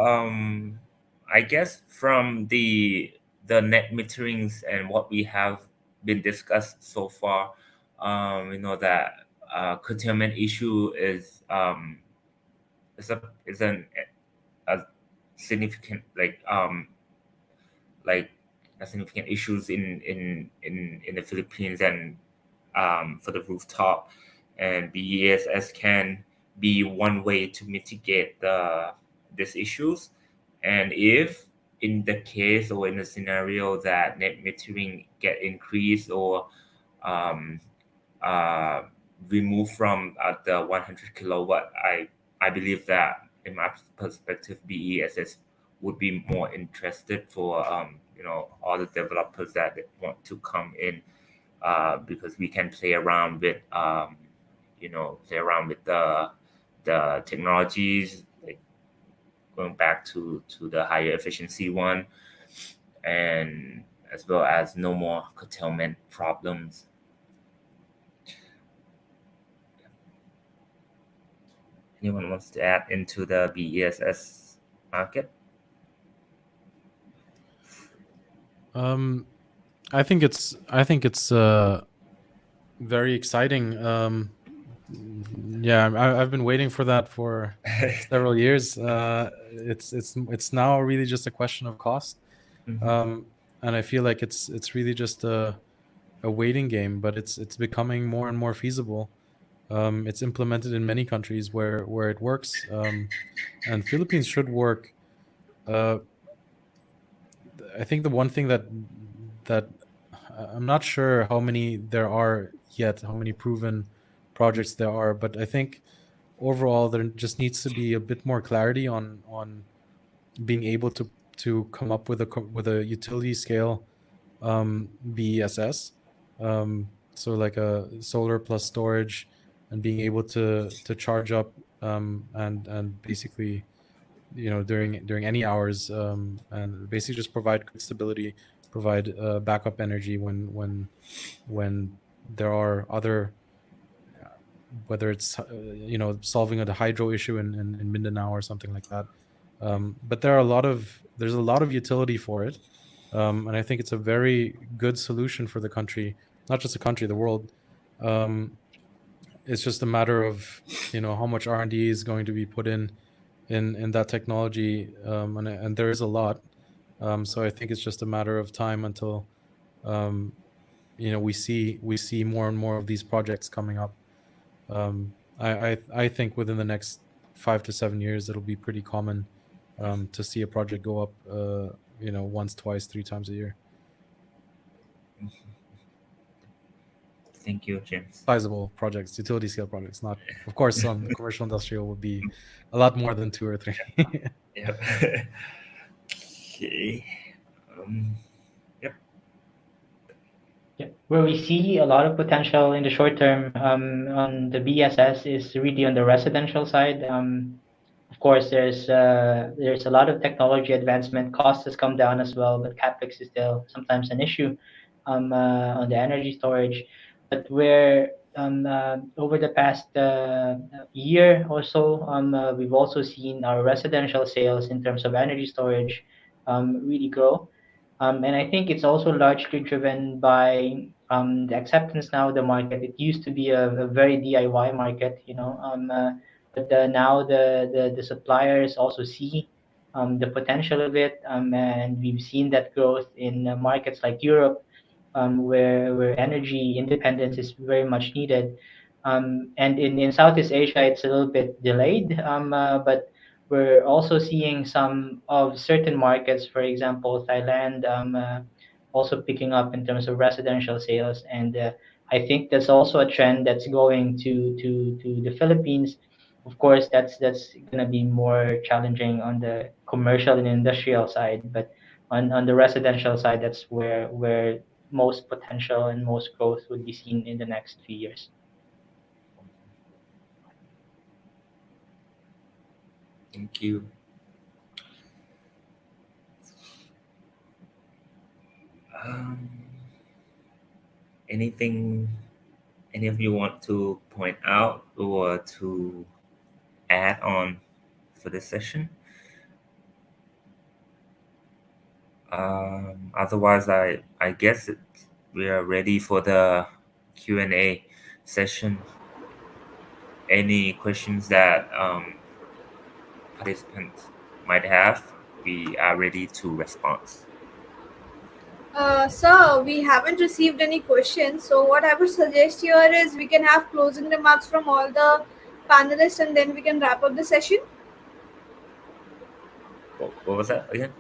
I guess from the net meterings and what we have been discussed so far, we know that curtailment issue is a significant like a significant issues in the Philippines and for the rooftop, and BESS can be one way to mitigate these issues. And if in the case or in the scenario that net metering get increased or um, uh, removed from the 100 kilowatt, I believe that in my perspective, BESS would be more interested for all the developers that want to come in because we can play around with the technologies, like going back to the higher efficiency one, and as well as no more curtailment problems. Anyone wants to add into the BESS market? I think it's very exciting. Yeah, I've been waiting for that for several years. It's now really just a question of cost, and I feel like it's really just a waiting game. But it's becoming more and more feasible. It's implemented in many countries where it works, and Philippines should work. Uh, I think the one thing that I'm not sure how many there are yet, how many proven projects there are, but I think overall there just needs to be a bit more clarity on being able to come up with a utility scale BESS, so like a solar plus storage, and being able to charge up and basically during any hours, and basically just provide grid stability, provide backup energy when there are other, whether it's solving a hydro issue in Mindanao or something like that. But there's a lot of utility for it, and I think it's a very good solution for the country, not just the country, the world. It's just a matter of how much R&D is going to be put in that technology, and there is a lot. So I think it's just a matter of time until we see more and more of these projects coming up. I think within the next 5 to 7 years, it'll be pretty common to see a project go up, once, twice, 3 times a year. Thank you, James. Sizable projects, utility scale projects. Not, of course, some commercial industrial would be a lot more than 2 or 3. Yep. Okay. Yep. Yeah, where we see a lot of potential in the short term on the BSS is really on the residential side. Of course, there's a lot of technology advancement. Cost has come down as well, but capex is still sometimes an issue on the energy storage. But where over the past year or so, we've also seen our residential sales in terms of energy storage really grow. And I think it's also largely driven by the acceptance now of the market. It used to be a very DIY market, but now the suppliers also see the potential of it, and we've seen that growth in markets like Europe, where energy independence is very much needed. And in Southeast Asia, it's a little bit delayed, but we're also seeing some of certain markets, for example, Thailand, also picking up in terms of residential sales, and I think that's also a trend that's going to the Philippines. Of course, that's gonna be more challenging on the commercial and industrial side, but on the residential side, that's where most potential and most growth would be seen in the next few years. Thank you. Um, anything any of you want to point out or to add on for this session? Otherwise, I guess we are ready for the Q&A session. Any questions that participants might have, we are ready to respond. Sir, we haven't received any questions. So what I would suggest here is we can have closing remarks from all the panelists, and then we can wrap up the session. What was that again?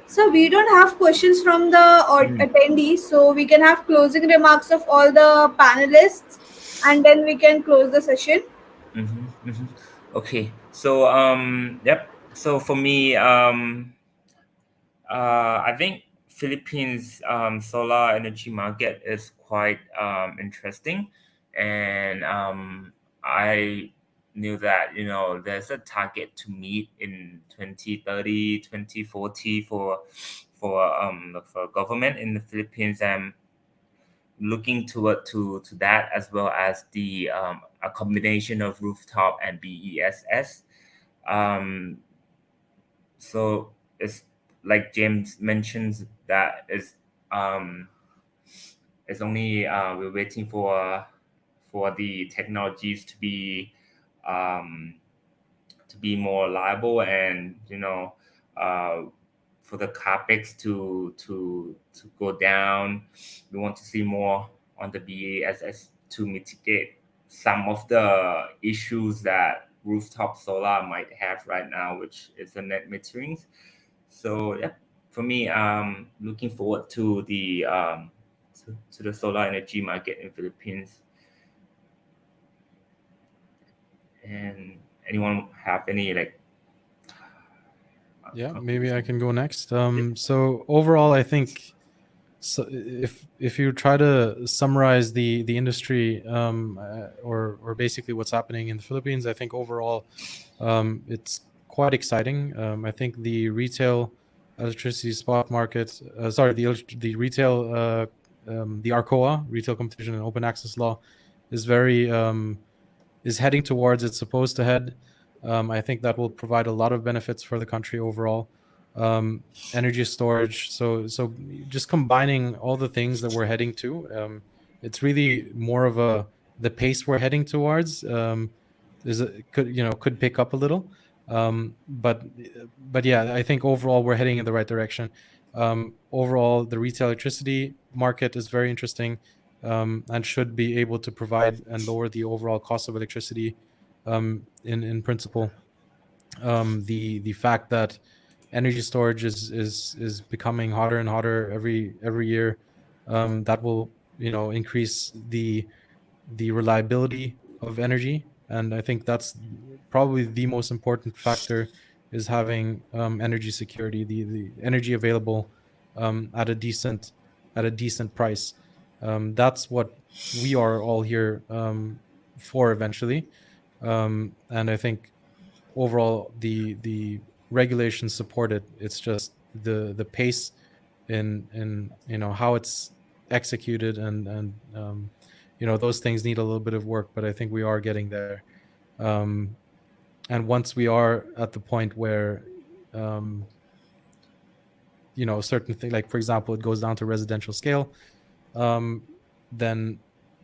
So we don't have questions from the attendees, so we can have closing remarks of all the panelists, and then we can close the session. Okay, so yep. So for me, I think Philippines solar energy market is quite interesting, and I knew that there's a target to meet in 2030, 2040 for government in the Philippines. I'm looking toward to that, as well as the a combination of rooftop and BESS. Um, so it's like James mentions that it's only we're waiting for the technologies um, to be more reliable, and uh, for the capex to go down. We want to see more on the BESS to mitigate some of the issues that rooftop solar might have right now, which is the net metering. So yeah, for me, looking forward to the to the solar energy market in Philippines. And anyone have any Yeah, maybe I can go next. So overall, I think, so if you try to summarize the industry, or basically what's happening in the Philippines, I think overall it's quite exciting. I think the retail electricity spot market, the retail the ARCOA, Retail Competition and Open Access Law, is is heading towards it's supposed to head. I think that will provide a lot of benefits for the country overall. Energy storage. So just combining all the things that we're heading to, it's really more of the pace we're heading towards could pick up a little. But yeah, I think overall we're heading in the right direction. Overall, the retail electricity market is very interesting, and should be able to provide and lower the overall cost of electricity. In principle, the fact that energy storage is becoming hotter and hotter every year, that will increase the reliability of energy, and I think that's probably the most important factor, is having energy security, the energy available at a decent price. That's what we are all here for eventually. And I think overall the regulations support it. It's just the pace in how it's executed, and those things need a little bit of work, but I think we are getting there. And once we are at the point where certain thing, like for example it goes down to residential scale, then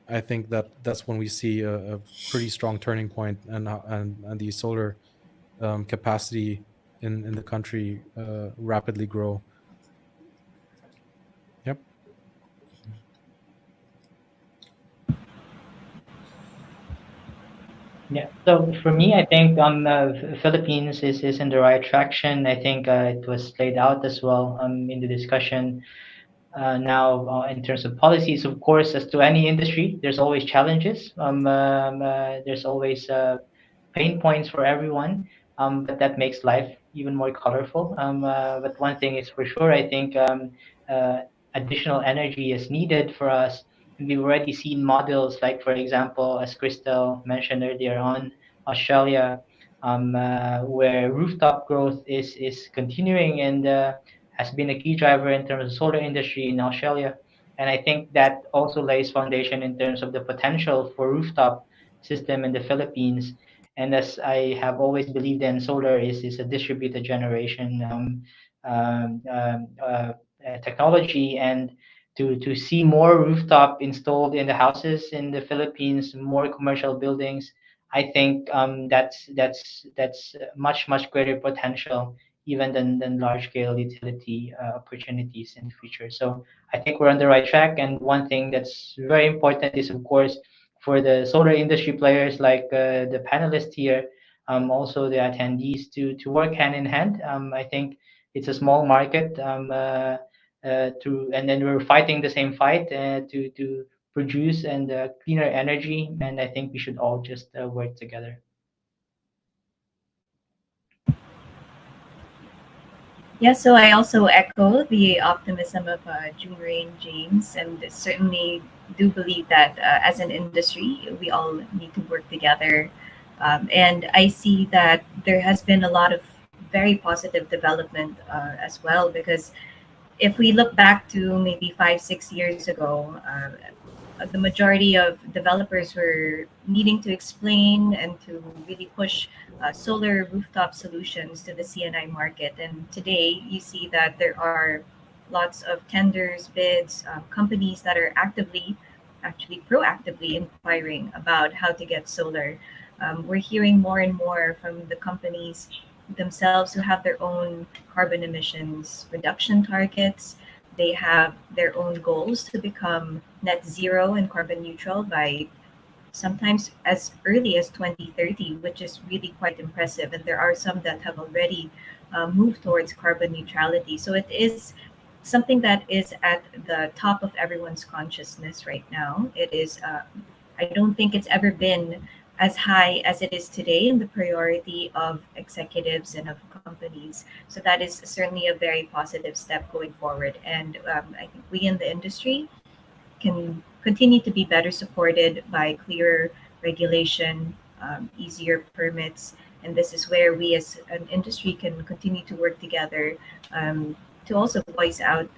I think that's when we see a pretty strong turning point, and the solar capacity in the country rapidly grow. Yep. Yeah. So for me, I think Philippines is in the right traction. I think it was laid out as well in the discussion. now in terms of policies, of course, as to any industry, there's always challenges. There's always pain points for everyone, but that makes life even more colorful. But one thing is for sure, I think uh, additional energy is needed for us. We've already seen models like, for example, as Crystal mentioned earlier on, Australia, where rooftop growth is continuing and has been a key driver in terms of solar industry in Australia. And I think that also lays foundation in terms of the potential for rooftop system in the Philippines. And as I have always believed in, solar is a distributed generation um, um, uh, technology, and to see more rooftop installed in the houses in the Philippines, more commercial buildings, I think that's much greater potential even than large scale utility opportunities in the future. So I think we're on the right track. And one thing that's very important is, of course, for the solar industry players like the panelists here, also the attendees to work hand in hand. I think it's a small market. And then we're fighting the same fight to produce and cleaner energy. And I think we should all just work together. Yeah, so I also echo the optimism of Junrain James, and certainly do believe that as an industry, we all need to work together. And I see that there has been a lot of very positive development as well, because if we look back to maybe 5, 6 years ago, the majority of developers were needing to explain and to really push solar rooftop solutions to the CNI market. And today, you see that there are lots of tenders, bids, companies that are actually proactively inquiring about how to get solar. We're hearing more and more from the companies themselves who have their own carbon emissions reduction targets. They have their own goals to become net zero and carbon neutral by sometimes as early as 2030, which is really quite impressive. And there are some that have already moved towards carbon neutrality. So it is something that is at the top of everyone's consciousness right now. It is, I don't think it's ever been as high as it is today in the priority of executives and of companies. So that is certainly a very positive step going forward. And I think we in the industry can continue to be better supported by clearer regulation, easier permits. And this is where we as an industry can continue to work together to also voice out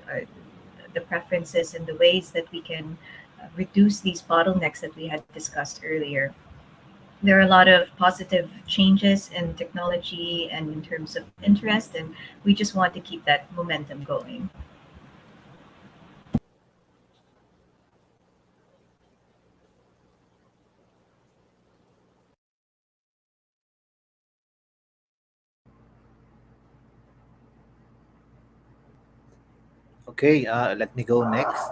the preferences and the ways that we can reduce these bottlenecks that we had discussed earlier. There are a lot of positive changes in technology and in terms of interest, and we just want to keep that momentum going. Okay, let me go next.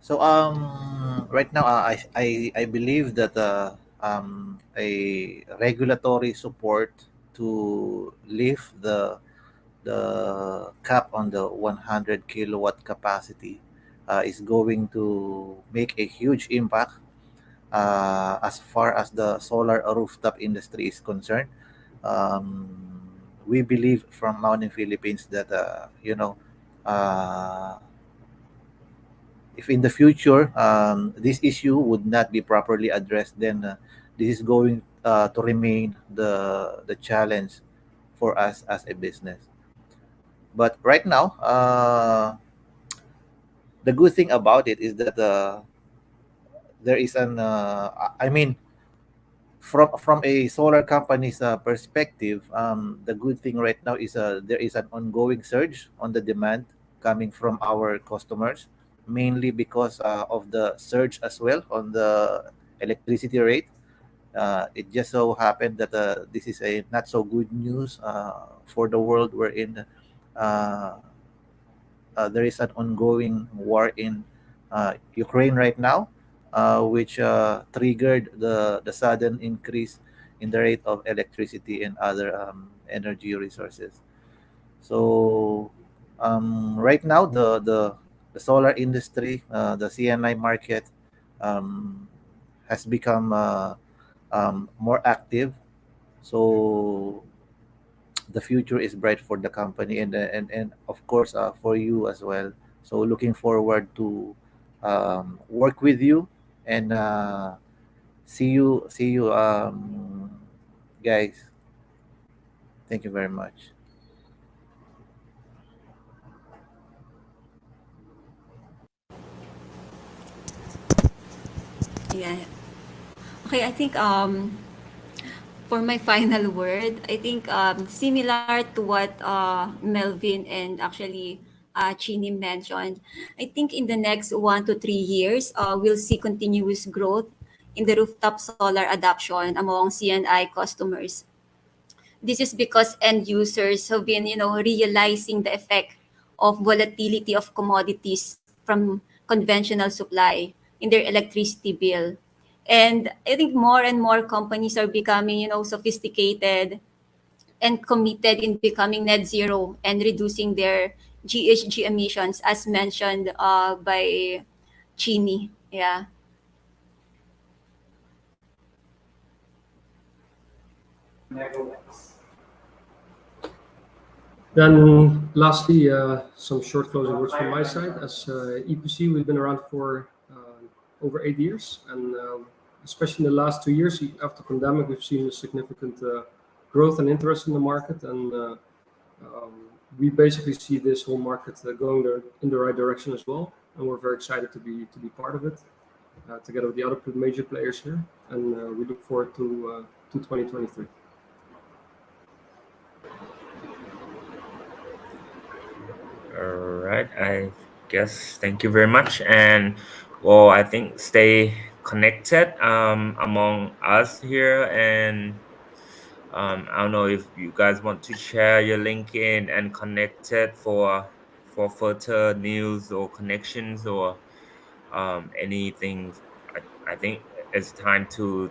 So right now I believe that a regulatory support to lift the cap on the 100 kilowatt capacity is going to make a huge impact as far as the solar rooftop industry is concerned. We believe from Mountain Philippines that uh, if in the future this issue would not be properly addressed, then this is going to remain the challenge for us as a business. But right now, the good thing about it is that there is an I mean, from a solar company's perspective, the good thing right now is there is an ongoing surge on the demand coming from our customers, mainly because of the surge as well on the electricity rate. It just so happened that this is a not so good news for the world wherein uh, there is an ongoing war in Ukraine right now, which triggered the sudden increase in the rate of electricity and other energy resources. So right now, the solar industry, the CNI market, um, has become more active. So the future is bright for the company, and of course for you as well. So looking forward to work with you, and see you guys. Thank you very much. Yeah. Okay, I think for my final word, I think similar to what Melvin and actually Chini mentioned, I think in the next 1 to 3 years, we'll see continuous growth in the rooftop solar adoption among CNI customers. This is because end users have been, realizing the effect of volatility of commodities from conventional supply in their electricity bill. And I think more and more companies are becoming, sophisticated and committed in becoming net zero and reducing their GHG emissions, as mentioned by Chini. Yeah. Then, lastly, some short closing words from my side. As EPC, we've been around for over 8 years, and especially in the last 2 years after pandemic, we've seen a significant growth and interest in the market, and um, we basically see this whole market going in the right direction as well. And we're very excited to be part of it, together with the other major players here, and we look forward to 2023. All right. I guess thank you very much. And well, I think stay connected among us here. And I don't know if you guys want to share your LinkedIn and connected for further news or connections or anything. I think it's time to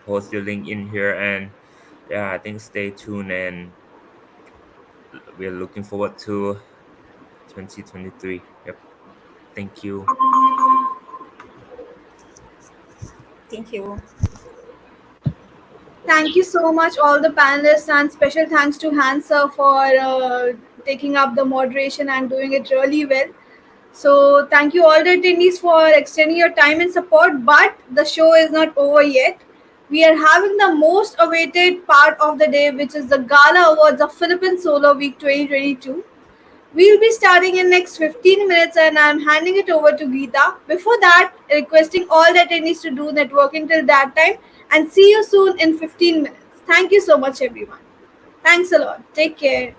post your link in here. And yeah, I think stay tuned, and we're looking forward to 2023. Yep. Thank you. Thank you. Thank you so much, all the panelists, and special thanks to Hansa for taking up the moderation and doing it really well. So, thank you all the attendees for extending your time and support. But the show is not over yet. We are having the most awaited part of the day, which is the Gala Awards of Philippine Solar Week 2022. We'll be starting in next 15 minutes, and I'm handing it over to Geeta. Before that, requesting all the attendees to do networking till that time, and see you soon in 15 minutes. Thank you so much, everyone. Thanks a lot. Take care.